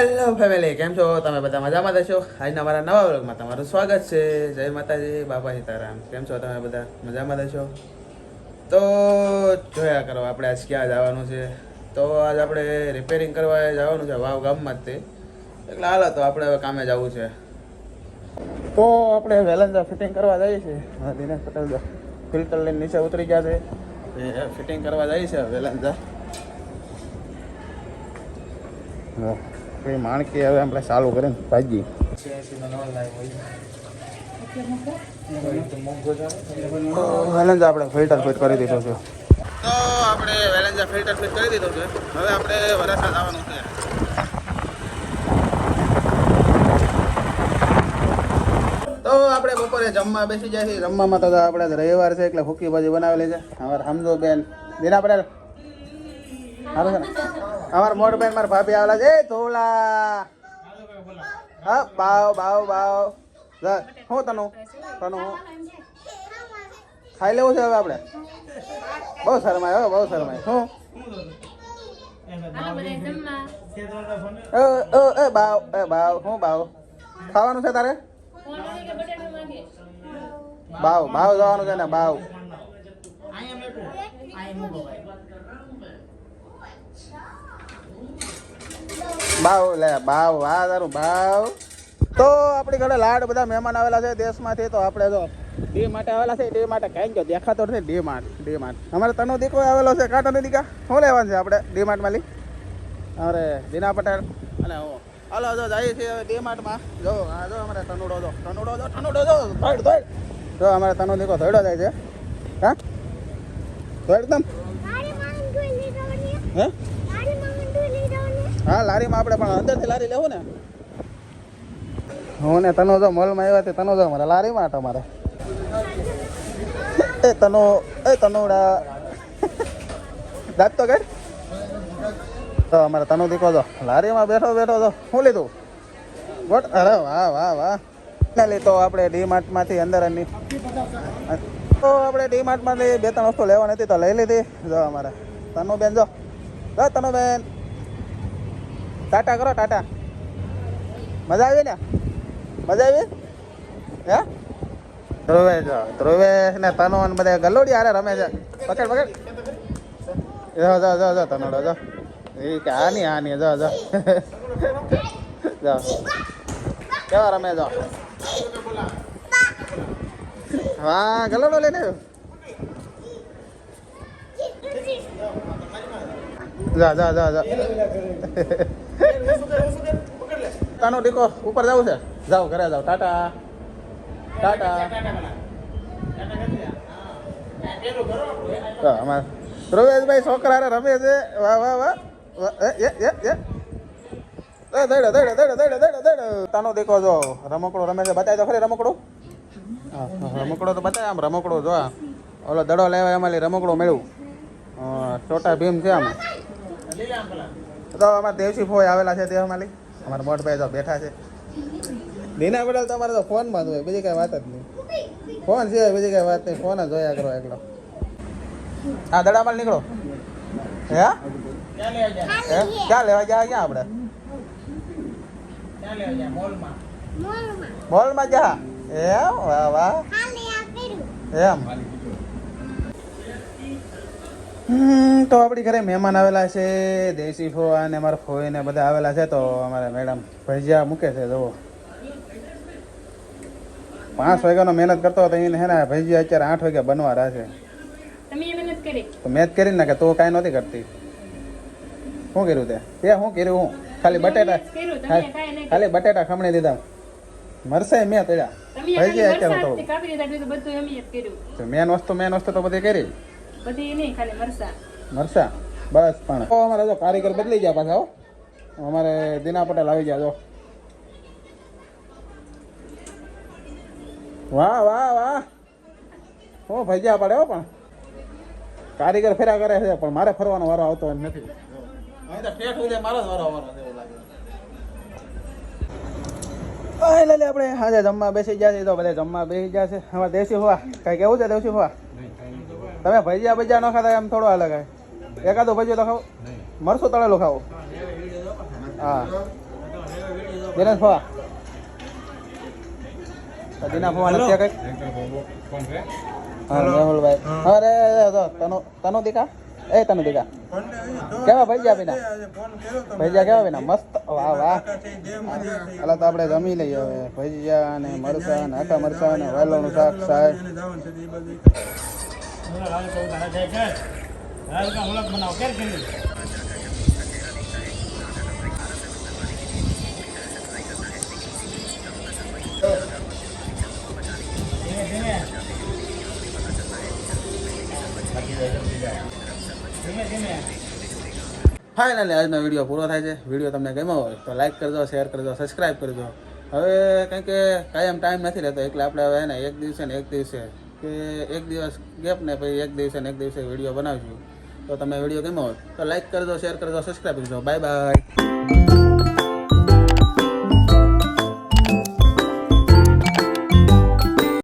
Hello family, કેમ છો તમે? બધા મજામાં છો? આજના મારા નવા વ્લોગમાં તમારું સ્વાગત છે. જય માતાજી, બાપા સીતારામ. કેમ છો તમે બધા? મજામાં છો? તો જોયા કરો, આપણે આજ ક્યાં જવાનું છે. તો આજ આપણે રિપેરિંગ કરવા જવાનું છે વાવ ગામમાં જ તે. એટલે હાલો તો આપણે હવે કામે જવું છે. તો આપણે વેલંજા ફિટિંગ કરવા જઈએ છીએ. દિનેશ પટેલ ફિલ્ટર લઈને નીચે ઉતરી ગયા છે. ફિટિંગ કરવા જઈએ છે વેલંજા. માણકી હવે આપણે ચાલુ કરીને ભાજી વેલેન્જા આપણે ફિલ્ટર ફિટ કરી દીધો છે. તો આપણે વેલેન્જા ફિલ્ટર ફિટ કરી દીધો છે. હવે આપણે વરાછા જવાનું છે. તો આપણે બપોરે જમવા બેસી જાય છે. જમવામાં તો આપણે રવિવાર છે એટલે ભૂકી ભાજી બનાવેલી છે. અમારે સમજો બેન દીના પટેલ સારું છે ને. અમારા મોટ બેન મારા ભાભી આવેલા છે. ધોલા હા બાવ બાવ બાવ હું તનું ખાઈ લેવું છે હવે આપણે. બહુ શરમાય હવે, બહુ શરમાય. શું બાવ બાવ શું બાવ ખાવાનું છે તારે? બાવ બાવ જવાનું છે ને બાવ. બાવ લે બાવ આ તારું બાવ. તો આપણી ઘરે લાડ બધા મહેમાન આવેલા છે દેશમાંથી. તો આપણે જો ડી માટે આવેલા છે. ડી માટે કઈ ગયો દેખાતો નથી. ડી માર્ટ અમારે તનો દીકો આવેલો છે. કાંટો નથી દીકા શું લેવાનું છે આપણે ડી માર્ટમાં લઈ? અરે દીના પટેલ અને હું હાલો જો જઈએ છીએ હવે ડી માર્ટમાં. જો આ જો અમારે તનુડો જો જો અમારે તનો દીકો ધોડો જાય છે. હા તો એકદમ હે હા લારીમાં આપણે પણ અંદરથી લારી લેવું ને. હું ને તનો જો મોલમાં આવ્યા તે તનો જો અમારે લારીમાં હતો અમારે. એ તનુડા દાંત તો કઈ તો અમારે તનો દીકો જો લારીમાં બેઠો જો શું લીધું વોટ? અરે વાહ વાહ વાહ. ફાઇનલી તો આપણે ડી માર્ટમાંથી અંદર તો આપણે ડી માર્ટમાંથી 2-3 વસ્તુ લેવાની હતી તો લઈ લીધી. જો અમારે તનુ બેન જો તનુ બેન ટાટા કરો ટાટા. મજા આવી ને? મજા આવી હે? ધ્રુવે ને તનુ બધા ગલોડી હારે રમે છે. પકડ જો તનુડો જો એ કે આની જો કેવા રમે જો. હા ગલોડો લઈને આવ્યો. જા તાનો દીકો ઉપર જવું છે. જાઓ ઘરે જાઓ. ટાટા અમારે ધ્રુવેશભાઈ છોકરા રમે છે. વાહ તાનો દીકો જો રમકડું રમે છે. બતાય તો ખરી રમકડું. હા રમકડો તો બતાય. આમ રમકડું જો ઓલો દડો લેવા એમાં રમકડું મળ્યું. છોટા ભીમ છે આમાં. તો અમારે દેવસી ફોઈ આવેલા છે દેવમાં લઈ. અમારા મોટભાઈ તો બેઠા છે. દીના પટેલ તો અમારે તો ફોનમાં જ હોય, બીજી કઈ વાત જ નહીં. ફોન છે બીજી કઈ વાત નહીં. ફોન જ જોયા કરો એકલો. હા દડામાં નીકળો. હે ક્યાં લેવા ગયા? ક્યાં આપણે મોલમાં જા. એમ વાહ વાહ એમ. તો આપણી ઘરે મહેમાન આવેલા છે. દેશી ફોવા અને અમારા ફોઈ ને બધા આવેલા છે. તો અમારે મેડમ ભજીયા મૂકે છે. જુઓ 5 વાગ્યાનો મહેનત કરતો હતો એને હે ને ભજીયા અત્યારે 8 વાગ્યા બનવા રહ્યા છે. તો મેં જ કરી ને કે તું કાંઈ નહોતી કરતી. શું કર્યું તે શું કર્યું? હું ખાલી બટેટા ખમણી દીધા. મરસાઈ મેં તળ્યા. ભજીયા અત્યારે મેન વસ્તુ તો બધી કરી. મરસા બસ. પણ અમારે જો કારીગર બદલી ગયા પાછા. અમારે દીના પટેલ આવી ગયા જો. વાહ હું ભજીયા પડે હો. પણ કારીગર ફેરા કરે છે પણ મારે ફરવાનો વારો આવતો નથી. મારો જ વારો આપણે આજે જમવા બેસી ગયા છે. તો બધા જમવા બેસી ગયા છે. અમારે દેશી હોવા કઈ કેવું છે? દેશી હોવા તમે ભજીયા ન ખાતા એમ થોડો અલગ એકાદું ભજીયો તો ખાવ. મરસું તળેલું ખાવું. હા દિનેશ ફોવા દીના ફોવા નથી કઈ હા મેહુલભાઈ અરે તનો દીકા તનો દીકા કેવા ભૈયા વિના ભૈયા કેવા વિના મસ્ત વાહ વાહ હાલો તો આપણે જમી લઈએ હવે ભજીયા અને મરસા ને આખા મરસા ને વાલોનું શાક સાહેબ ફાઇનલી આજનો વિડીયો પૂરો થાય છે. વિડીયો તમને ગમ્યો હોય તો લાઈક કરજો, શેર કરજો, સબસ્ક્રાઈબ કરજો. હવે કંઈ કે કાયમ ટાઈમ નથી રહેતો એટલે આપણે હવે ને એક દિવસે કે એક દિવસ ગેપ ને પછી એક દિવસે વિડીયો બનાવીશું. તો તમે વિડીયો ગમ્યો હોય તો લાઈક કરજો, શેર કરજો, સબસ્ક્રાઈબ કરજો. Bye bye.